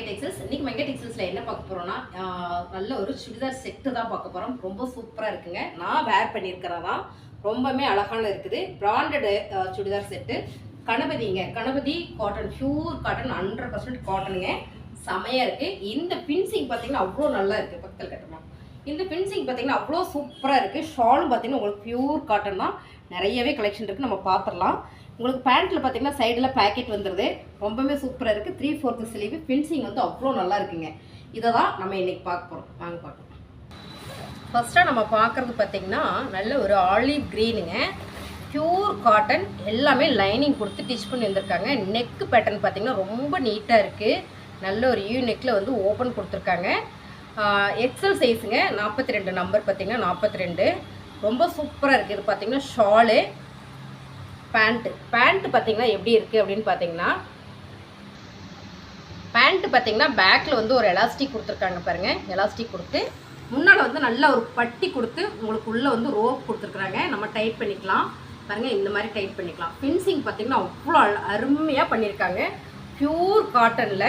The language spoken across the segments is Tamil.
மங்கை டெக்ஸ்டைல்ஸ். இன்னைக்கு மங்கை டெக்ஸ்டைல்ஸ்ல என்ன பார்க்க போறோம்னா நல்ல ஒரு சுடிதார் செட்டு தான் பார்க்க போறோம். ரொம்ப சூப்பரா இருக்குங்க. நான் வேர் பண்ணியிருக்கிறதா ரொம்பவே அழகான இருக்குது. Branded churidar set. கணபதிங்க, Ganapathi cotton, pure cotton, 100% காட்டனுங்க. செமையா இருக்கு. இந்த பின்சிங் பார்த்தீங்கன்னா அவ்வளோ நல்லா இருக்கு. பக்கத்தில் கட்டணும். இந்த பின்சிங் பார்த்தீங்கன்னா அவ்வளோ சூப்பராக இருக்குது. ஷாலும் பார்த்தீங்கன்னா உங்களுக்கு பியூர் காட்டன் தான். நிறையவே கலெக்ஷன் இருக்குது, நம்ம பார்த்துடலாம். உங்களுக்கு பேண்ட்டில் பார்த்தீங்கன்னா சைடில் பேக்கெட் வந்துடுது. ரொம்பவே சூப்பராக இருக்குது. 3/4 ஸ்லீவ். பின்சிங் வந்து அவ்வளோ நல்லா இருக்குங்க. இதை தான் நம்ம இன்றைக்கி பார்க்க போகிறோம். வாங்க பார்க்கலாம். ஃபஸ்ட்டாக நம்ம பார்க்குறது பார்த்தீங்கன்னா நல்ல ஒரு ஆலிவ் க்ரீனுங்க. பியூர் காட்டன், எல்லாமே லைனிங் கொடுத்து டிச் பண்ணி வந்திருக்காங்க. நெக்கு பேட்டர்ன் பார்த்தீங்கன்னா ரொம்ப நீட்டாக இருக்குது. நல்ல ஒரு யூ நெக்கில் வந்து ஓப்பன் கொடுத்துருக்காங்க. எக்ஸல் சைஸுங்க. 42 நம்பர் பார்த்தீங்கன்னா 42. ரொம்ப சூப்பராக இருக்குது. இது பார்த்தீங்கன்னா ஷாலு, பேண்ட்டு பார்த்தீங்கன்னா எப்படி இருக்குது அப்படின்னு பார்த்தீங்கன்னா, பேண்ட்டு பார்த்தீங்கன்னா பேக்கில் வந்து ஒரு எலாஸ்டிக் கொடுத்துருக்காங்க பாருங்கள். எலாஸ்டிக் கொடுத்து முன்னால் வந்து நல்ல ஒரு பட்டி கொடுத்து உங்களுக்கு உள்ளே வந்து ரோப் கொடுத்துருக்குறாங்க. நம்ம டைட் பண்ணிக்கலாம் பாருங்கள். இந்த மாதிரி டைட் பண்ணிக்கலாம். ஃபினிஷிங் பார்த்தீங்கன்னா அவ்வளோ அருமையாக பண்ணியிருக்காங்க. பியூர் காட்டனில்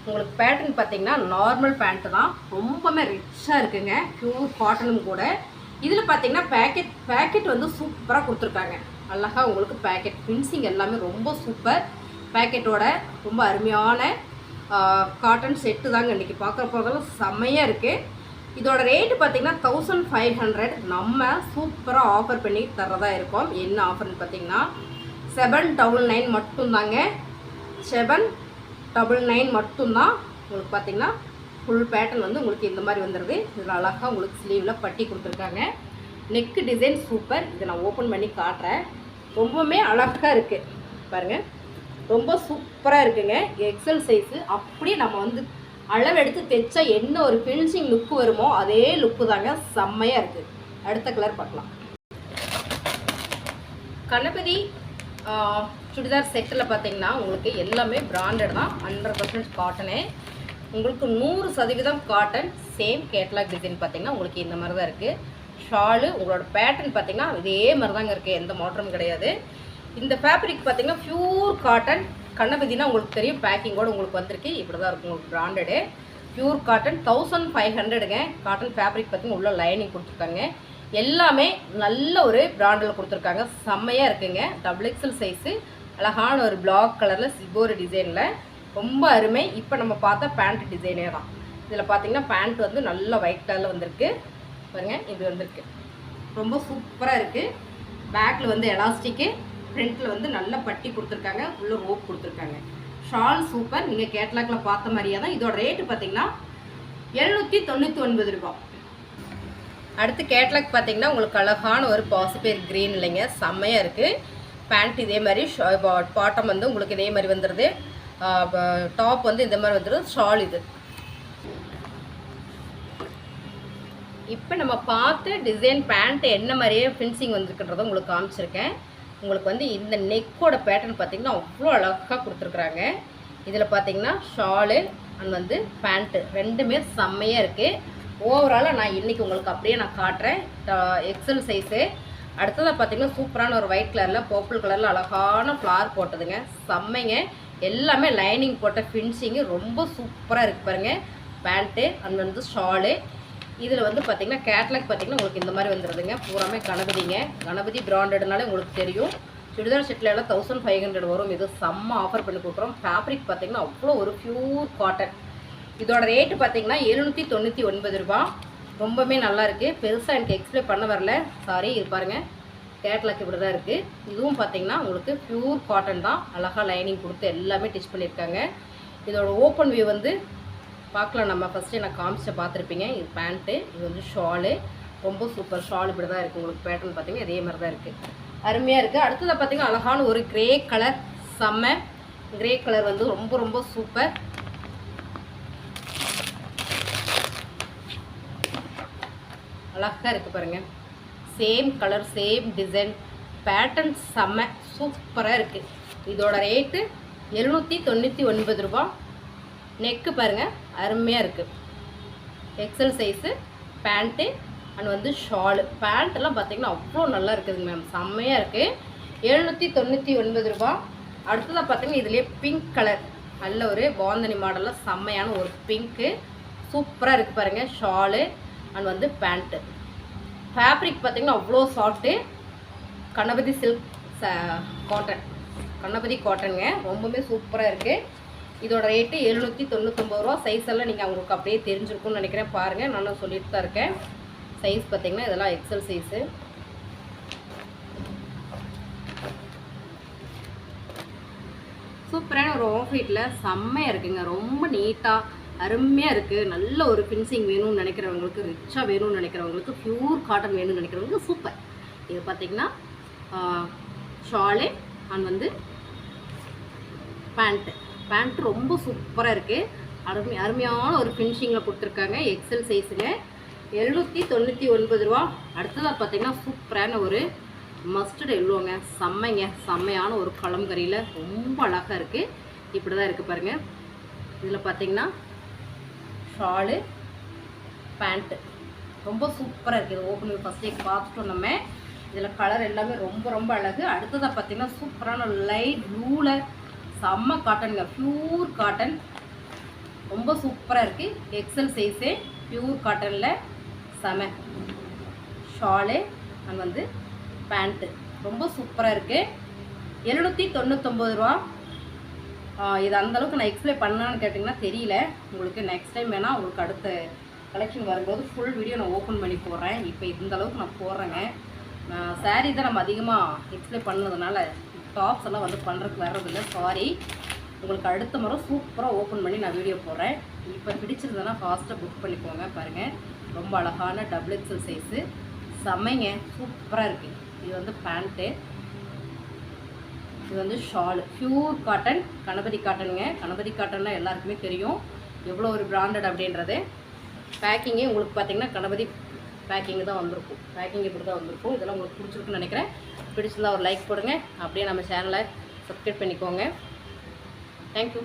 உங்களுக்கு பேட்டர்ன் பார்த்தீங்கன்னா நார்மல் பேண்ட்டு தான். ரொம்பவே ரிச்சாக இருக்குங்க. பியூர் காட்டனும் கூட. இதில் பார்த்தீங்கன்னா பேக்கெட் வந்து சூப்பராக கொடுத்துருக்காங்க. அழகாக உங்களுக்கு பேக்கெட் ஃபினிஷிங் எல்லாமே ரொம்ப சூப்பர். பேக்கெட்டோட ரொம்ப அருமையான காட்டன் செட்டு தாங்க இன்றைக்கி பார்க்குற போகிறதும் செம்மையாக இருக்குது. இதோட ரேட்டு பார்த்தீங்கன்னா 1500. நம்ம சூப்பராக ஆஃபர் பண்ணி தர்றதா இருக்கோம். என்ன ஆஃபர்னு பார்த்தீங்கன்னா 799 மட்டும்தாங்க. 799 மட்டும்தான். உங்களுக்கு பார்த்தீங்கன்னா ஃபுல் பேட்டர்ன் வந்து உங்களுக்கு இந்த மாதிரி வந்துடுது. இதில் அழகாக உங்களுக்கு ஸ்லீவில் பட்டி கொடுத்துருக்காங்க. Neck design super. இதை நான் ஓப்பன் பண்ணி காட்டுறேன். ரொம்பவுமே அழகாக இருக்குது பாருங்கள். ரொம்ப சூப்பராக இருக்குங்க. XL size. அப்படியே நம்ம வந்து அளவு எடுத்து தைச்சா என்ன ஒரு ஃபினிஷிங் லுக்கு வருமோ அதே லுக்கு தாங்க. செம்மையாக இருக்குது. அடுத்த கலர் பார்க்கலாம். கணபதி சுடிதார் செட்டில் பார்த்தீங்கன்னா உங்களுக்கு எல்லாமே பிராண்டட் தான். 100% காட்டனு. உங்களுக்கு 100% காட்டன். சேம் கேட்லாக் டிசைன் பார்த்தீங்கன்னா உங்களுக்கு இந்த மாதிரி தான் இருக்குது. ஷாலு உங்களோட பேட்டர்ன் பார்த்தீங்கன்னா இதே மாதிரி தாங்க இருக்குது. எந்த மாற்றமும் கிடையாது. இந்த ஃபேப்ரிக் பார்த்தீங்கன்னா பியூர் காட்டன். கணபதினா உங்களுக்கு தெரியும். பேக்கிங்கோடு உங்களுக்கு வந்திருக்கு. இப்படி தான் இருக்கும் உங்களுக்கு branded. Pure cotton 1500ங்க. Cotton fabric பார்த்தீங்கன்னா உள்ள லைனிங் கொடுத்துருக்காங்க. எல்லாமே நல்ல ஒரு பிராண்டில் கொடுத்துருக்காங்க. செம்மையாக இருக்குங்க. XXL size. அழகான ஒரு பிளாக் கலரில் சில்வர் டிசைனில் ரொம்ப அருமை. இப்போ நம்ம பார்த்தா பேண்ட் டிசைனே தான். இதில் பார்த்தீங்கன்னா பேண்ட் வந்து நல்ல ஒயிட் கலரில் வந்திருக்கு பாருங்கள். இது வந்திருக்கு. ரொம்ப சூப்பராக இருக்குது. பேக்கில் வந்து எலாஸ்டிக்கு, ஃப்ரண்ட்டில் வந்து நல்ல பட்டி கொடுத்துருக்காங்க. உள்ள ரோப் கொடுத்துருக்காங்க. Shawl super. நீங்கள் கேட்லாக்கில் பார்த்த மாதிரியே தான். இதோட ரேட்டு பார்த்தீங்கன்னா 799 ரூபா. அடுத்து கேட்லாக் பார்த்தீங்கன்னா உங்களுக்கு அழகான ஒரு பாசிபேர் க்ரீன் இல்லைங்க. செம்மையாக இருக்குது. பேண்ட் இதே மாதிரி, பாட்டம் வந்து உங்களுக்கு இதே மாதிரி வந்துடுது. டாப் வந்து இந்த மாதிரி வந்துடுது. ஷால் இது. இப்போ நம்ம பார்த்து டிசைன் பேண்ட் என்ன மாதிரியே ஃபினிஷிங் வந்துருக்குன்றதை உங்களுக்கு காமிச்சிருக்கேன். உங்களுக்கு வந்து இந்த நெக்கோட பேட்டர்ன் பார்த்திங்கன்னா அவ்வளோ அழகாக கொடுத்துருக்குறாங்க. இதில் பார்த்திங்கன்னா ஷாலு அண்ட் வந்து பேண்ட்டு ரெண்டுமே செம்மையாக இருக்குது. ஓவராலாக நான் இன்றைக்கி உங்களுக்கு அப்படியே நான் காட்டுறேன். XL size. அடுத்ததாக பார்த்திங்கன்னா சூப்பரான ஒரு ஒயிட் கலரில் பர்பிள் கலரில் அழகான ஃப்ளார் போட்டதுங்க. செம்மைங்க. எல்லாமே லைனிங் போட்ட ஃபினிஷிங்கு ரொம்ப சூப்பராக இருக்குது பாருங்கள். பேண்ட்டு அண்ட் வந்து ஷாலு. இதில் வந்து பார்த்திங்கன்னா கேட்லாக் பார்த்திங்கன்னா உங்களுக்கு இந்த மாதிரி வந்துடுதுங்க. பூராமே கணபதிங்க. கணபதி பிராண்டட்னாலே உங்களுக்கு தெரியும். சுடிதார் செட்டில் எல்லாம் 1500 வரும். இது செம்ம ஆஃபர் பண்ணி கொடுக்குறோம். ஃபேப்ரிக் பார்த்திங்கன்னா அவ்வளோ ஒரு பியூர் காட்டன். இதோட ரேட்டு பார்த்திங்கன்னா 799 ரூபா. ரொம்பவே நல்லா இருக்குது. பெருசாக எனக்கு எக்ஸ்பிளைன் பண்ண வரல, சாரி. இது பாருங்கள். கேட்லாக் இப்படி தான் இருக்குது. இதுவும் பார்த்திங்கன்னா உங்களுக்கு பியூர் காட்டன் தான். அழகாக லைனிங் கொடுத்து எல்லாமே டிச் பண்ணியிருக்காங்க. இதோட ஓப்பன் வியூ வந்து பார்க்கலாம். நம்ம ஃபஸ்ட்டு நான் காமிச்சு பார்த்துருப்பீங்க. இது பேண்ட்டு, இது வந்து ஷாலு. ரொம்ப சூப்பர். ஷால் இப்படி தான் இருக்குது. உங்களுக்கு பேட்டர்ன் பார்த்திங்கன்னா இதே மாதிரி தான் இருக்குது. அருமையாக இருக்குது. அடுத்தது பார்த்திங்கன்னா அழகான ஒரு கிரே கலர். செம்ம கிரே கலர் வந்து ரொம்ப ரொம்ப சூப்பர். அழகாக இருக்குது பாருங்கள். Same colour, same design, pattern செம்ம சூப்பராக இருக்குது. இதோட ரேட்டு 799 ரூபா. நெக்கு பாருங்கள் அருமையாக இருக்குது. XL size. பேண்ட்டு அண்ட் வந்து ஷாலு. பேண்ட்டெல்லாம் பார்த்திங்கன்னா அவ்வளோ நல்லா இருக்குதுங்க மேம். செம்மையாக இருக்குது. 799 ரூபா. அடுத்ததாக பார்த்திங்கன்னா இதுலேயே பிங்க் கலர் நல்ல ஒரு பாந்தனி மாடலில் செம்மையான ஒரு பிங்க்கு சூப்பராக இருக்குது பாருங்கள். ஷாலு அண்ட் வந்து பேண்ட்டு. ஃபேப்ரிக் பார்த்திங்கன்னா அவ்வளோ soft. Ganapathi silk cotton, Ganapathi காட்டனுங்க. ரொம்பவுமே சூப்பராக இருக்குது. இதோட ரேட்டு 799 ரூபா. சைஸ் எல்லாம் நீங்கள் அவங்களுக்கு அப்படியே தெரிஞ்சிருக்கும்னு நினைக்கிறேன். பாருங்கள், நானும் சொல்லிட்டு தான் இருக்கேன். சைஸ் பார்த்திங்கன்னா இதெல்லாம் எக்ஸல் சைஸு. சூப்பரான ஒரு ஆஃப் ஒயிட்டில் செம்மையாக இருக்குங்க. ரொம்ப நீட்டாக அருமையாக இருக்குது. நல்ல ஒரு ஃபினிஷிங் வேணும்னு நினைக்கிறவங்களுக்கு, ரிச்சாக வேணும்னு நினைக்கிறவங்களுக்கு, ப்யூர் காட்டன் வேணும்னு நினைக்கிறவங்களுக்கு சூப்பர். இது பார்த்திங்கன்னா ஷாலு அண்ட் வந்து பேண்ட்டு ரொம்ப சூப்பராக இருக்குது. அருமையான ஒரு ஃபினிஷிங்கில் கொடுத்துருக்காங்க. எக்ஸல் சைஸுங்க. 799 ரூபா. அடுத்ததாக பார்த்திங்கன்னா சூப்பரான ஒரு மஸ்டர்ட் எல்லோங்க. செம்மையான ஒரு கலம்கரியில் ரொம்ப அழகாக இருக்குது. இப்படி தான் இருக்குது பாருங்கள். இதில் பார்த்திங்கன்னா ஷாலு பேண்ட்டு ரொம்ப சூப்பராக இருக்குது. இது ஓப்பன் ஃபஸ்ட்டே பார்த்துட்டோம் நம்ம. இதில் கலர் எல்லாமே ரொம்ப அழகு. அடுத்ததாக பார்த்திங்கன்னா சூப்பரான லைட் ப்ளூவில் செம்ம காட்டனுங்க. ப்யூர் காட்டன் ரொம்ப சூப்பராக இருக்குது. எக்ஸல் சைஸே ப்யூர் காட்டனில் செம. ஷாலு அண்ட் வந்து பேண்ட்டு ரொம்ப சூப்பராக இருக்குது. 799 ரூபா. இது அந்தளவுக்கு நான் எக்ஸ்பிளைன் பண்ணான்னு கேட்டிங்கன்னா தெரியல. உங்களுக்கு நெக்ஸ்ட் டைம் வேணால் உங்களுக்கு அடுத்த கலெக்ஷன் வரும்போது ஃபுல் வீடியோ நான் ஓப்பன் பண்ணி போடுறேன். இப்போ இந்தளவுக்கு நான் போடுறேங்க. சாரீ தான் நம்ம அதிகமாக எக்ஸ்பிளைன் பண்ணதுனால டாப்ஸ் எல்லாம் வந்து பண்ணுறதுக்கு வர்றதில்லை, சாரி. உங்களுக்கு அடுத்த முறை சூப்பராக ஓப்பன் பண்ணி நான் வீடியோ போடுறேன். இப்போ பிடிச்சிருந்தேன்னா ஃபாஸ்ட்டாக புக் பண்ணிக்கோங்க. பாருங்கள், ரொம்ப அழகான டபுள் எக்ஸல் சைஸு. செம்மைங்க, சூப்பராக இருக்குது. இது வந்து பேண்ட்டு, இது வந்து ஷாலு. Pure cotton, Ganapathi காட்டனுங்க. கணபதி காட்டன்னா எல்லாருக்குமே தெரியும் எவ்வளோ ஒரு பிராண்டட் அப்படின்றது. பேக்கிங்கே உங்களுக்கு பார்த்திங்கன்னா கணபதி பேக்கிங் தான் வந்திருக்கும். பேக்கிங் இப்படி தான் வந்திருக்கும். இதெல்லாம் உங்களுக்கு பிடிச்சிருக்குன்னு நினைக்கிறேன். பிடிச்சிருந்தா ஒரு லைக் போடுங்க. அப்படியே நம்ம சேனலை சப்ஸ்கிரைப் பண்ணிக்கோங்க. தேங்க்யூ.